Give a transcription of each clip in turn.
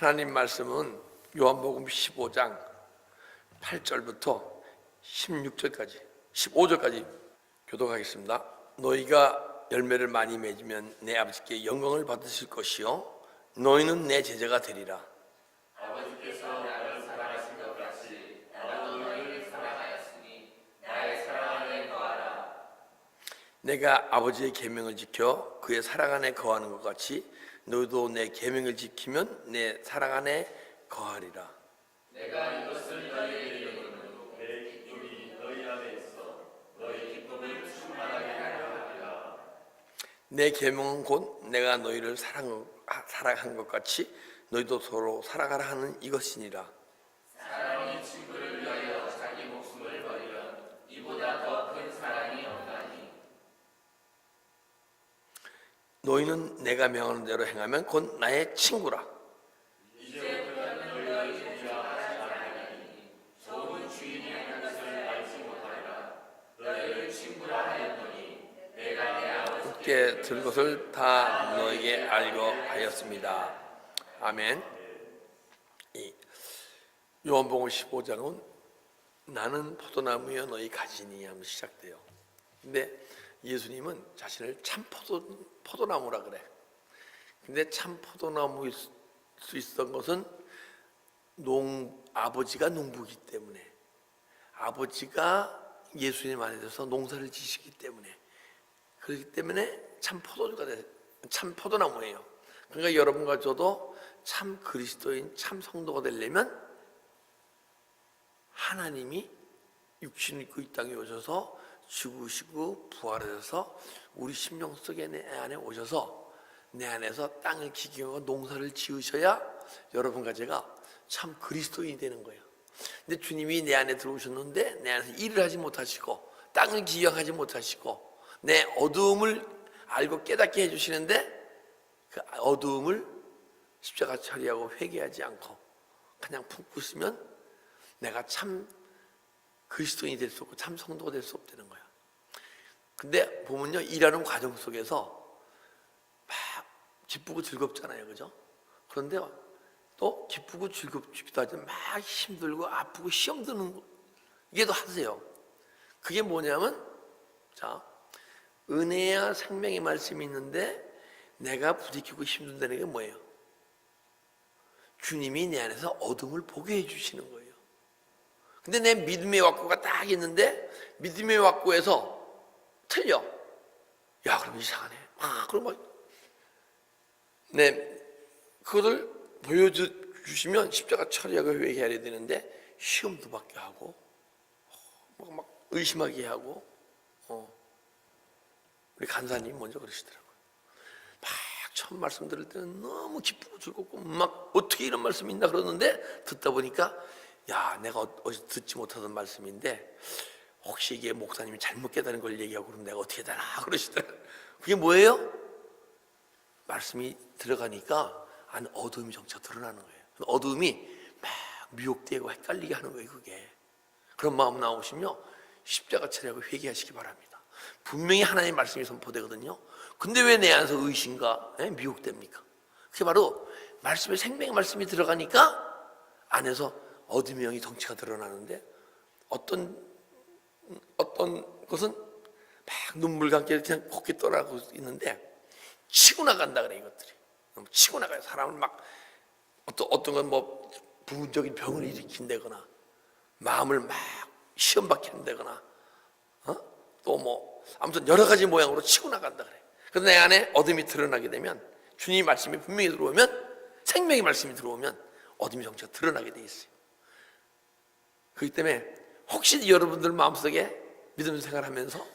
하나님 말씀은 요한복음 15장 8절부터 16절까지 15절까지 교독하겠습니다. 너희가 열매를 많이 맺으면 내 아버지께 영광을 받으실 것이요 너희는 내 제자가 되리라. 아버지께서 나를 사랑하신 것 같이 나도 너희를 사랑하였으니 나의 사랑 안에 거하라. 내가 아버지의 계명을 지켜 그의 사랑 안에 거하는 것 같이 너희도 내 계명을 지키면 내 사랑 안에 거하리라. 내가 이것을 너희에게 이르노니 내 기쁨이 너희 안에 있어 너희 기쁨을 충만하게 하려 함이라. 내 계명은 곧 내가 너희를 사랑한 것 같이 너희도 서로 사랑하라 하는 이것이니라. 사람이 친구를 위하여 자기 목숨을 버리면 이보다 더 큰 사랑이 없나니. 너희는 내가 명하는 대로 행하면 곧 나의 친구라. 이제부터는 너희 주와 하지 말라니 좋은 주인이 하는 것을 알지 못하리라. 너희를 친구라 하였노니 내가 내 함께 들은 것을 다 너에게 알고 하였습니다. 아멘. 이 요한복음 15장은 나는 포도나무여 너희 가지니 하면 시작돼요. 근데 예수님은 자신을 참 포도나무라 그래. 근데 참 포도나무일 수 있었던 것은 아버지가 농부이기 때문에, 아버지가 예수님 안에 대해서 농사를 지시기 때문에, 그렇기 때문에 참 포도나무예요. 그러니까 여러분과 저도 참 그리스도인, 참 성도가 되려면 하나님이 육신을 입고 이 땅에 오셔서 죽으시고 부활하셔서 우리 심령 속에 내 안에 오셔서 내 안에서 땅을 기경하고 농사를 지으셔야 여러분과 제가 참 그리스도인이 되는 거예요. 근데 주님이 내 안에 들어오셨는데 내 안에서 일을 하지 못하시고 땅을 기경하지 못하시고 내 어두움을 알고 깨닫게 해주시는데 그 어두움을 십자가 처리하고 회개하지 않고 그냥 품고 있으면 내가 참 그리스도인이 될 수 없고 참 성도가 될 수 없다는 거야. 근데 보면요, 일하는 과정 속에서 막 기쁘고 즐겁잖아요, 그죠? 그런데 또 기쁘고 즐겁기도 하지만 막 힘들고 아프고 시험 드는 거, 이게 더 하세요. 그게 뭐냐면, 자, 은혜와 생명의 말씀이 있는데 내가 부딪히고 힘든다는 게 뭐예요? 주님이 내 안에서 어둠을 보게 해주시는 거예요. 근데 내 믿음의 왁구가 딱 있는데 믿음의 왁구에서 틀려. 야, 그럼 이상하네. 그럼 그거를 보여주시면 십자가 처리하고 회개해야 되는데 시험도 받게 하고 막 의심하게 하고 우리 간사님 먼저 그러시더라고요. 막 처음 말씀 들을 때는 너무 기쁘고 즐겁고 막 어떻게 이런 말씀이 있나 그러는데 듣다 보니까 야, 내가 어제 듣지 못하던 말씀인데 혹시 이게 목사님이 잘못 깨달은 걸 얘기하고 그러면 내가 어떻게 되나 그러시더라고요. 그게 뭐예요? 말씀이 들어가니까 안 어두움이 점차 드러나는 거예요. 어두움이 막 미혹되고 헷갈리게 하는 거예요. 그게 그런 마음 나오시면 십자가 처리하고 회개하시기 바랍니다. 분명히 하나님의 말씀이 선포되거든요. 근데 왜 내 안에서 의심과 미혹됩니까? 그게 바로 말씀에 생명의 말씀이 들어가니까 안에서 어둠의 영이 덩치가 드러나는데 어떤 것은 막 눈물과 함께 그냥 곱게 떠나고 있는데 치고 나간다 그래. 이것들이 치고 나가요. 사람을 막 어떤 건 뭐 부분적인 병을 일으킨다거나 마음을 막 시험받게 한다거나 또 뭐 아무튼 여러 가지 모양으로 치고 나간다 그래. 그래서 내 안에 어둠이 드러나게 되면 주님의 말씀이 분명히 들어오면 생명의 말씀이 들어오면 어둠이 정체가 드러나게 돼 있어요. 그렇기 때문에 혹시 여러분들 마음속에 믿음 생활하면서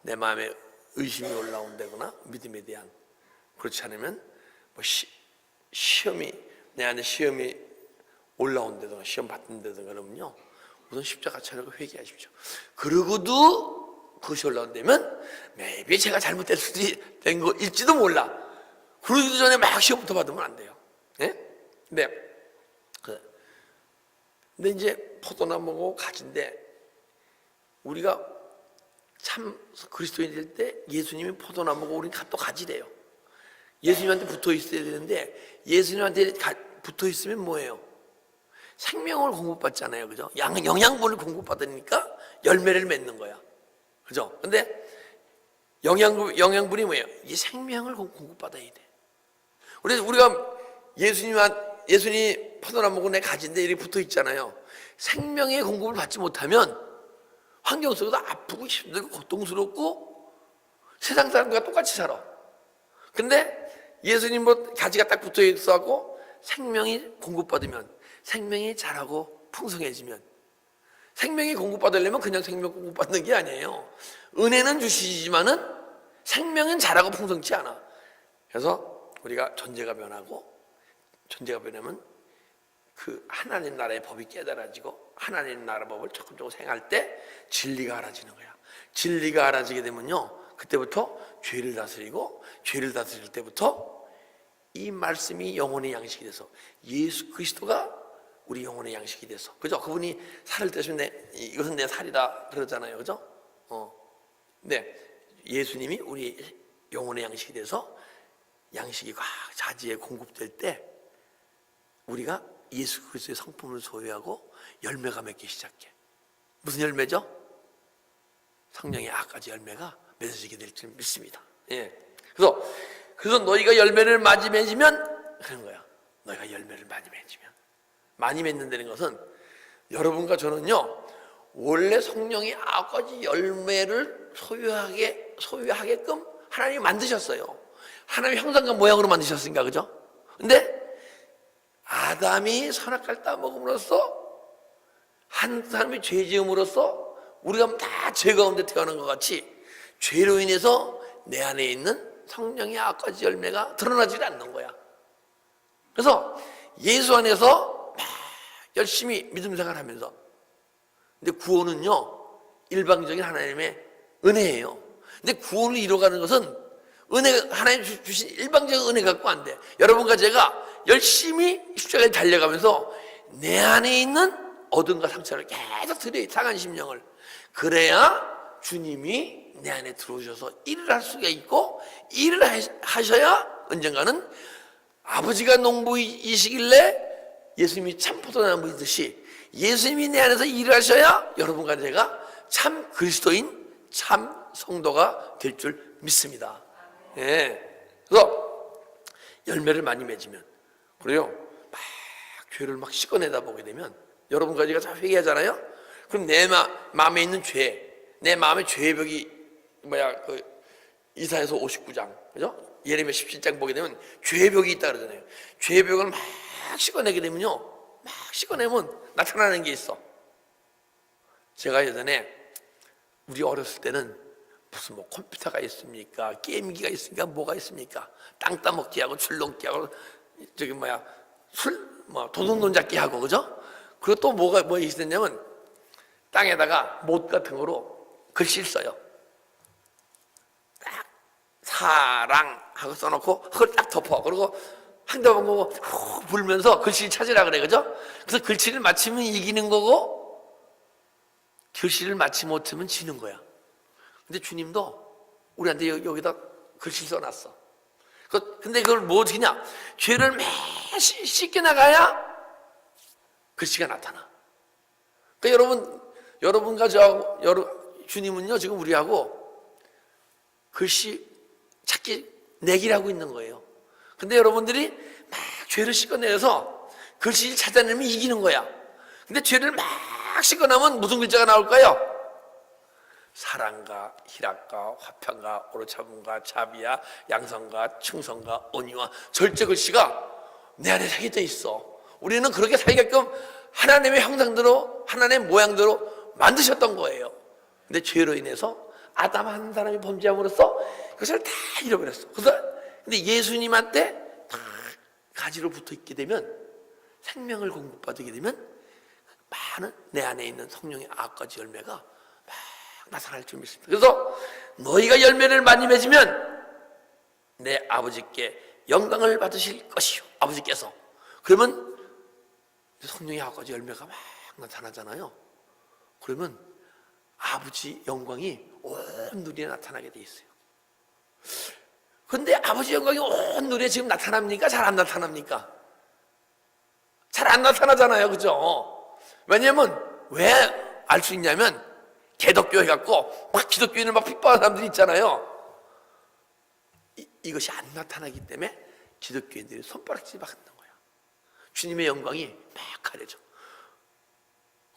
내 마음에 의심이 올라온다거나 믿음에 대한 그렇지 않으면 뭐 시험이 내 안에 시험이 올라온다든가 시험 받는다든가 그러면요 우선 십자가 처리하고 회개하십시오. 그러고도 그것이 올라온다면 maybe 제가 잘못될 수도 된 거일지도 몰라. 그러기도 전에 막 시험부터 받으면 안 돼요. 네? 근데 이제 포도나무고 가지인데 우리가 참 그리스도인이 될 때 예수님이 포도나무고 우리는 또 가지래요. 예수님한테 붙어 있어야 되는데 예수님한테 붙어 있으면 뭐예요? 생명을 공급받잖아요. 그죠? 영양분을 공급받으니까 열매를 맺는 거야. 그죠? 근데 영양분이 뭐예요? 이 생명을 공급받아야 돼. 우리가 예수님이 포도나무고 내 가지인데 이렇게 붙어 있잖아요. 생명의 공급을 받지 못하면 환경 속에서 아프고 힘들고 고통스럽고 세상 사람과 똑같이 살아. 근데 예수님 가지가 딱 붙어 있어갖고 생명이 공급받으면 생명이 자라고 풍성해지면, 생명이 공급받으려면 그냥 생명 공급받는 게 아니에요. 은혜는 주시지만은 생명은 자라고 풍성치 않아. 그래서 우리가 존재가 변하고, 존재가 변하면 그 하나님 나라의 법이 깨달아지고 하나님 나라 법을 조금 생각할 때 진리가 알아지는 거야. 진리가 알아지게 되면요, 그때부터 죄를 다스리고, 죄를 다스릴 때부터 이 말씀이 영혼의 양식이 돼서 예수 그리스도가 우리 영혼의 양식이 돼서, 그죠? 그분이 살을 떼시면 이것은 내 살이다 그러잖아요, 그죠? 네, 예수님이 우리 영혼의 양식이 돼서 양식이 자지에 공급될 때 우리가 예수 그리스도의 성품을 소유하고 열매가 맺기 시작해. 무슨 열매죠? 성령의 아까지 열매가 맺어지게 될 줄 믿습니다. 예. 그래서 너희가 열매를 많이 맺으면 그런 거야. 너희가 열매를 많이 맺으면. 많이 맺는다는 것은 여러분과 저는요, 원래 성령의 아까지 열매를 소유하게끔 하나님이 만드셨어요. 하나님의 형상과 모양으로 만드셨으니까, 그죠? 근데 아담이 선악과를 따먹음으로써, 한 사람이 죄 지음으로써 우리가 다 죄 가운데 태어난 것 같이 죄로 인해서 내 안에 있는 성령의 아까지 열매가 드러나지 않는 거야. 그래서 예수 안에서 막 열심히 믿음 생활하면서, 근데 구원은요, 일방적인 하나님의 은혜예요. 근데 구원을 이뤄가는 것은 하나님 주신 일방적인 은혜 갖고 안 돼. 여러분과 제가 열심히 십자가에 달려가면서 내 안에 있는 어둠과 상처를 계속 들여요. 상한 심령을. 그래야 주님이 내 안에 들어오셔서 일을 할 수가 있고, 일을 하셔야 언젠가는 아버지가 농부이시길래 예수님이 참 포도나무이듯이 예수님이 내 안에서 일을 하셔야 여러분과 제가 참 그리스도인, 참 성도가 될 줄 믿습니다. 예. 그래서 열매를 많이 맺으면, 그래요, 막 죄를 막 씻어내다 보게 되면, 여러분과 제가 다 회개하잖아요. 그럼 내 마음에 있는 죄, 내 마음의 죄의 벽이 이사야서 59장, 그죠? 예레미야 17장 보게 되면 죄의 벽이 있다 그러잖아요. 죄의 벽을 막 씻어내게 되면요, 막 씻어내면 나타나는 게 있어. 제가 예전에 우리 어렸을 때는 무슨 컴퓨터가 있습니까? 게임기가 있습니까? 뭐가 있습니까? 땅 따먹기 하고 줄넘기 하고 도둑놈 잡기 하고, 그죠? 그리고 또 뭐 있었냐면 땅에다가 못 같은 거로 글씨를 써요. 딱 사랑하고 써놓고 그걸 딱 덮어. 그리고 한 대 보고 후 불면서 글씨를 찾으라 그래, 그죠? 그래서 글씨를 맞히면 이기는 거고, 글씨를 맞히 못하면 지는 거야. 근데 주님도 우리한테 여기다 글씨 써놨어. 근데 그걸 뭐 어떻게 하냐? 죄를 매일 씻겨 나가야 글씨가 나타나. 그러니까 여러분과 저하고, 주님은요, 지금 우리하고 글씨 찾기 내기를 하고 있는 거예요. 근데 여러분들이 막 죄를 씻어내서 글씨를 찾아내면 이기는 거야. 근데 죄를 막 씻어내면 무슨 글자가 나올까요? 사랑과 희락과 화평과 오로참음과 자비와 양성과 충성과 온유와 절제 글씨가 내 안에 새겨져 있어. 우리는 그렇게 살게끔 하나님의 형상대로, 하나님의 모양대로 만드셨던 거예요. 근데 죄로 인해서 아담 한 사람이 범죄함으로써 그것을 다 잃어버렸어. 근데 예수님한테 다 가지로 붙어 있게 되면, 생명을 공급받게 되면 많은 내 안에 있는 성령의 아까지 열매가 막 나타날 줄 믿습니다. 그래서 너희가 열매를 많이 맺으면 내 아버지께 영광을 받으실 것이요, 아버지께서. 그러면 성령의 아까지 열매가 막 나타나잖아요. 그러면 아버지 영광이 온 누리에 나타나게 돼 있어요. 근데 아버지 영광이 온 눈에 지금 나타납니까? 잘 안 나타납니까? 잘 안 나타나잖아요, 그죠? 왜냐면 왜 알 수 있냐면 개덕교 해갖고 막 기독교인을 막 핍박하는 사람들이 있잖아요. 이것이 안 나타나기 때문에 기독교인들이 손바닥질 받는 거야. 주님의 영광이 막 가려져.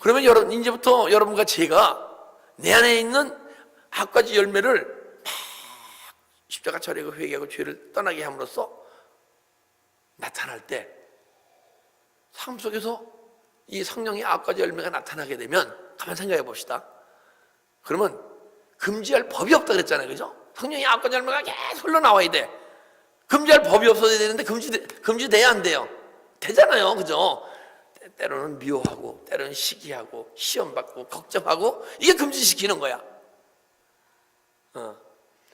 그러면 여러분, 이제부터 여러분과 제가 내 안에 있는 악가지 열매를 막 십자가 절하고 회개하고 죄를 떠나게 함으로써 나타날 때 삶 속에서 이 성령의 악가지 열매가 나타나게 되면 가만 생각해 봅시다. 그러면 금지할 법이 없다 그랬잖아요, 그죠? 성령의 악가지 열매가 계속 흘러나와야 돼. 금지할 법이 없어야 되는데 금지돼야 안 돼요. 되잖아요, 그죠? 때로는 미워하고, 때로는 시기하고, 시험받고, 걱정하고, 이게 금지시키는 거야.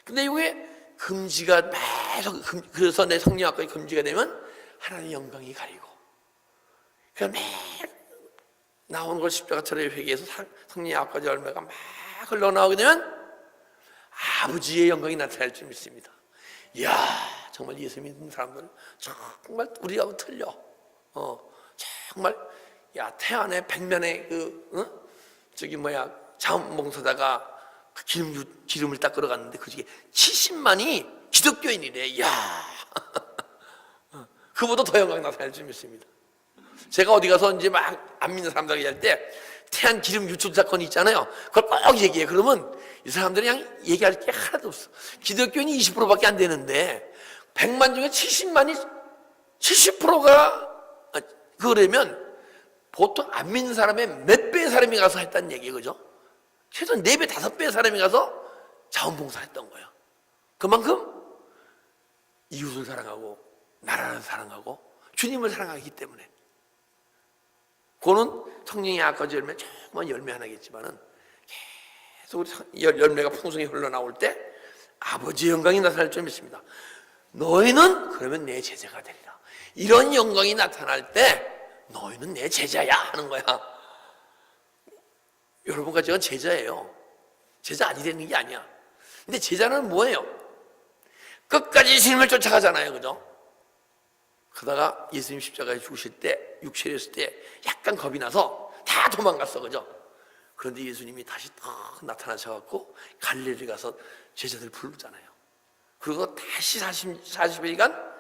근데 이게 금지가 계속, 그래서 내 성령 악가지 금지가 되면 하나님의 영광이 가리고, 그러니까 매일 나오는 걸 십자가처럼 회개해서 성령의 악가지 열매가 막 흘러나오게 되면 아버지의 영광이 나타날 줄 믿습니다. 이야, 정말 예수 믿는 사람들은 정말 우리하고 틀려. 정말, 야, 태안의 백면에 자원봉사자가 기름을 딱 끌어갔는데 그 중에 70만이 기독교인이래. 이야. 그보다 더 영광이 나타날 줄 믿습니다. 제가 어디 가서 이제 막 안 믿는 사람들에게 할 때 태안 기름 유출 사건이 있잖아요. 그걸 꼭 얘기해. 그러면 이 사람들이 그냥 얘기할 게 하나도 없어. 기독교인이 20%밖에 안 되는데 100만 중에 70만이 70%가 그러면 보통 안 믿는 사람의 몇 배의 사람이 가서 했다는 얘기예요, 그죠? 최소 4배, 5배의 사람이 가서 자원봉사를 했던 거예요. 그만큼 이웃을 사랑하고 나라를 사랑하고 주님을 사랑하기 때문에. 그거는 성령의 악가지 열매, 조그만 열매 하나겠지만은 계속 열매가 풍성히 흘러나올 때 아버지의 영광이 나타날 줄 믿습니다. 너희는 그러면 내 제자가 되리라. 이런 영광이 나타날 때 너희는 내 제자야 하는 거야. 여러분과 제가 제자예요. 제자 아니 되는 게 아니야. 근데 제자는 뭐예요? 끝까지 주님을 쫓아가잖아요, 그죠? 그러다가 예수님 십자가에 죽으실 때, 육체를 했을 때 약간 겁이 나서 다 도망갔어, 그죠? 그런데 예수님이 다시 딱 나타나셔갖고 갈릴리 가서 제자들 부르잖아요. 그리고 다시 40일간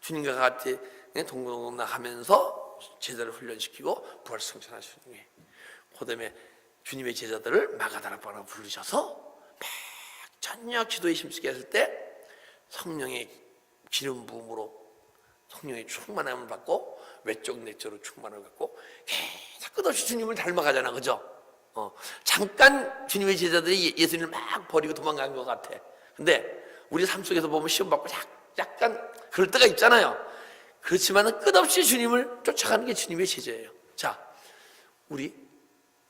주님과 같이 동고동락하면서 제자를 훈련시키고 부활승천하시는 거예요. 그다음에 주님의 제자들을 마가다락방으로 부르셔서 막 전혀 기도에 힘쓰게 했을 때 성령의 기름 부음으로 성령의 충만함을 받고 외적 내적으로 충만함을 받고 계속 끝없이 주님을 닮아가잖아, 그죠? 잠깐 주님의 제자들이 예수님을 막 버리고 도망간 것 같아. 근데 우리 삶 속에서 보면 시험 받고 약간 그럴 때가 있잖아요. 그렇지만은 끝없이 주님을 쫓아가는 게 주님의 제자예요. 자, 우리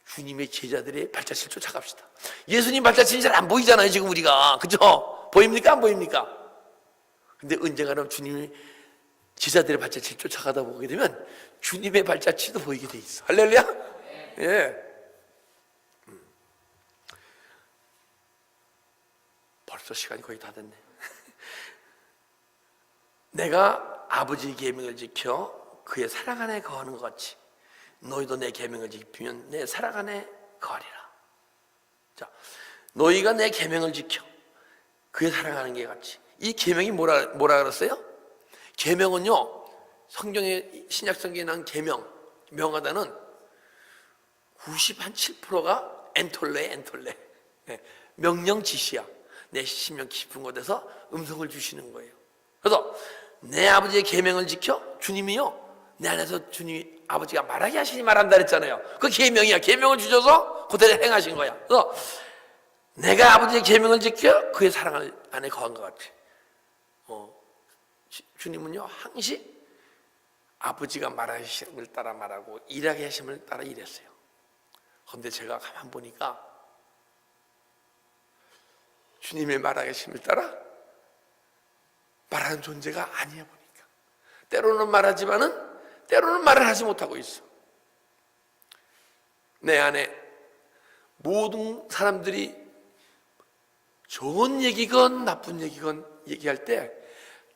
주님의 제자들의 발자취를 쫓아갑시다. 예수님 발자취는 잘 안 보이잖아요, 지금 우리가. 그죠? 보입니까? 안 보입니까? 근데 언젠가는 주님의 제자들의 발자취를 쫓아가다 보게 되면 주님의 발자취도 보이게 돼 있어. 할렐루야? 예. 벌써 시간이 거의 다 됐네. 내가 아버지의 계명을 지켜 그의 사랑 안에 거하는 것 같이 너희도 내 계명을 지키면 내 사랑 안에 거하리라. 자, 너희가 내 계명을 지켜 그의 사랑하는 게 같이. 이 계명이 뭐라 그랬어요? 계명은요, 성경의 신약성경에 나온 계명, 명하다는 97%가 엔톨레. 명령 지시야. 내 심령 깊은 곳에서 음성을 주시는 거예요. 그래서 내 아버지의 계명을 지켜 주님이요, 내 안에서 주님이 아버지가 말하게 하시니 말한다 그랬잖아요. 그 계명이야. 계명을 주셔서 그대로 행하신 거야. 그래서 내가 아버지의 계명을 지켜 그의 사랑 안에 거한 것 같아. 주님은요, 항시 아버지가 말하심을 따라 말하고 일하게 하심을 따라 일했어요. 그런데 제가 가만 보니까 주님의 말하게 하심을 따라 말하는 존재가 아니야 보니까. 때로는 말하지만은 때로는 말을 하지 못하고 있어. 내 안에 모든 사람들이 좋은 얘기건 나쁜 얘기건 얘기할 때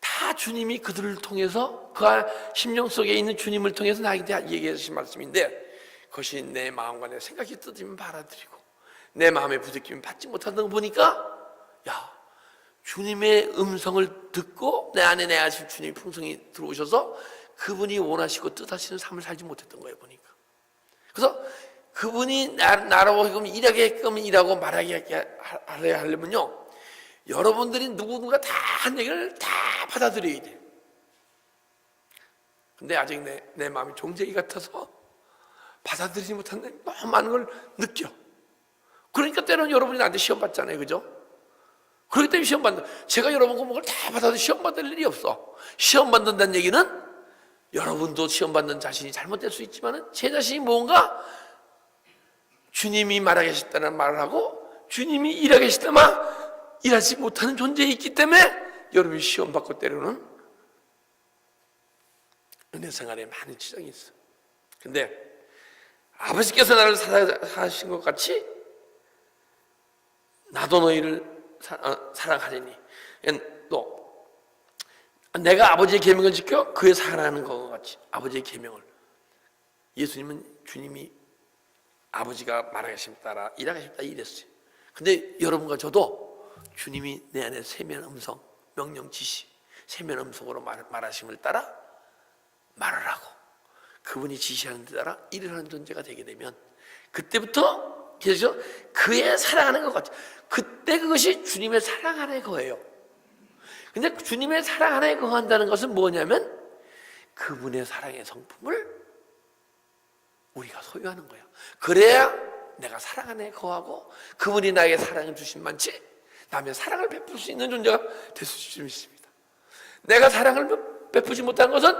다 주님이 그들을 통해서 그 심령 속에 있는 주님을 통해서 나에게 얘기하신 말씀인데, 그것이 내 마음과 내 생각이 뜨지면 받아들이고 내 마음에 부딪히면 받지 못하는 거 보니까, 야, 주님의 음성을 듣고 내 안에 내 아실 주님의 풍성이 들어오셔서 그분이 원하시고 뜻하시는 삶을 살지 못했던 거예요, 보니까. 그래서 그분이 나라고 일하게끔 일하고 말하게 하려면요, 여러분들이 누군가 다 한 얘기를 다 받아들여야 돼. 근데 아직 내 마음이 종제기 같아서 받아들이지 못하는데 너무 많은 걸 느껴. 그러니까 때로는 여러분이 나한테 시험 받잖아요, 그죠? 그렇기 때문에 시험 받는, 제가 여러분 공부를 다 받아도 시험 받을 일이 없어. 시험 받는다는 얘기는 여러분도 시험 받는 자신이 잘못될 수 있지만 제 자신이 뭔가 주님이 말하겠다는 말을 하고 주님이 일하겠다만 일하지 못하는 존재에 있기 때문에 여러분이 시험 받고 때로는 은혜 생활에 많은 지장이 있어. 근데 아버지께서 나를 사랑하신 것 같이 나도 너희를 사랑하리니, 또 내가 아버지의 계명을 지켜 그의 사랑하는 것 같이 아버지의 계명을, 예수님은 주님이 아버지가 말하겠습니다 따라 일하겠습니다 이랬어요. 근데 여러분과 저도 주님이 내 안에 세면 음성, 명령 지시, 세면 음성으로 말하심을 따라 말을 하고 그분이 지시하는 데 따라 일을 하는 존재가 되게 되면, 그때부터 계속 그의 사랑하는 것 같이, 그때 그것이 주님의 사랑 안에 거예요. 근데 주님의 사랑 안에 거한다는 것은 뭐냐면 그분의 사랑의 성품을 우리가 소유하는 거예요. 그래야 내가 사랑 안에 거하고 그분이 나에게 사랑을 주신 만치 남의 사랑을 베풀 수 있는 존재가 될 수 있습니다. 내가 사랑을 베푸지 못한 것은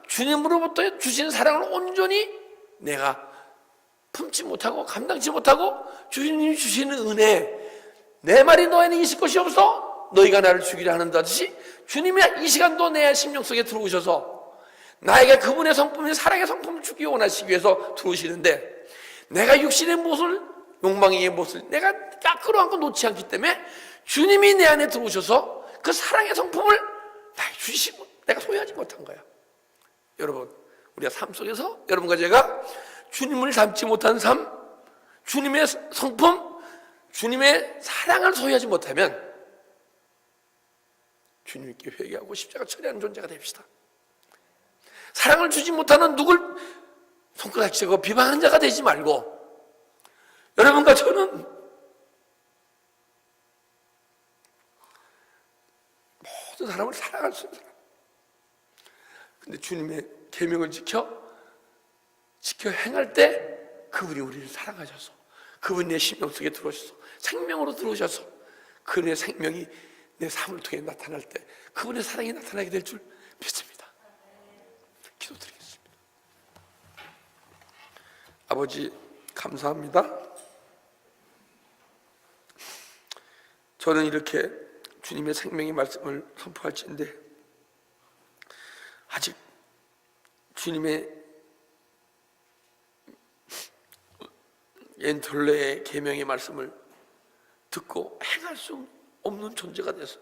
주님으로부터 주신 사랑을 온전히 내가 품지 못하고 감당치 못하고 주님이 주시는 은혜, 내 말이 너에는 있을 것이 없어 너희가 나를 죽이려 하는다듯이 주님이 이 시간도 내 심령 속에 들어오셔서 나에게 그분의 성품인 사랑의 성품을 주기 원하시기 위해서 들어오시는데, 내가 육신의 못을, 욕망의 못을 내가 딱 끌어안고 놓지 않기 때문에 주님이 내 안에 들어오셔서 그 사랑의 성품을 나에게 주시고 내가 소유하지 못한 거야. 여러분, 우리가 삶 속에서 여러분과 제가 주님을 닮지 못한 삶, 주님의 성품, 주님의 사랑을 소유하지 못하면 주님께 회개하고 십자가 처리하는 존재가 됩시다. 사랑을 주지 못하는 누굴 손가락질하고 비방하는 자가 되지 말고, 여러분과 저는 모든 사람을 사랑할 수 있는 사람. 근데 주님의 계명을 지켜 행할 때 그분이 우리를 사랑하셔서 그분이 내 심령 속에 들어오셔서 생명으로 들어오셔서 그분의 생명이 내 삶을 통해 나타날 때 그분의 사랑이 나타나게 될 줄 믿습니다. 기도드리겠습니다. 아버지, 감사합니다. 저는 이렇게 주님의 생명의 말씀을 선포할지인데 아직 주님의 엔톨레의 계명의 말씀을 듣고 행할 수 없는 존재가 돼서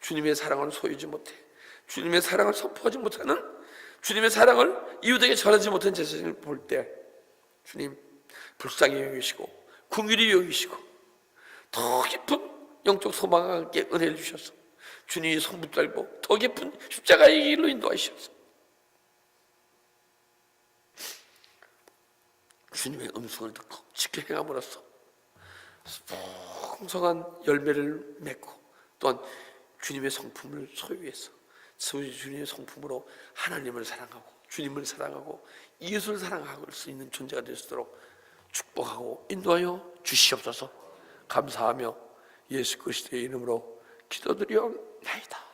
주님의 사랑을 소유하지 못해 주님의 사랑을 선포하지 못하는, 주님의 사랑을 이웃에게 전하지 못한 제 자신을 볼 때 주님 불쌍히 여기시고 긍휼히 여기시고 더 깊은 영적 소망과 함께 은혜를 주셔서 주님의 성부 달고 더 깊은 십자가의 길로 인도하셔서 주님의 음성을 듣고 지켜 행함으로써 풍성한 열매를 맺고 또한 주님의 성품을 소유해서 주님의 성품으로 하나님을 사랑하고 주님을 사랑하고 이웃을 사랑할 수 있는 존재가 될 수 있도록 축복하고 인도하여 주시옵소서. 감사하며 예수 그리스도의 이름으로 기도드리옵나이다.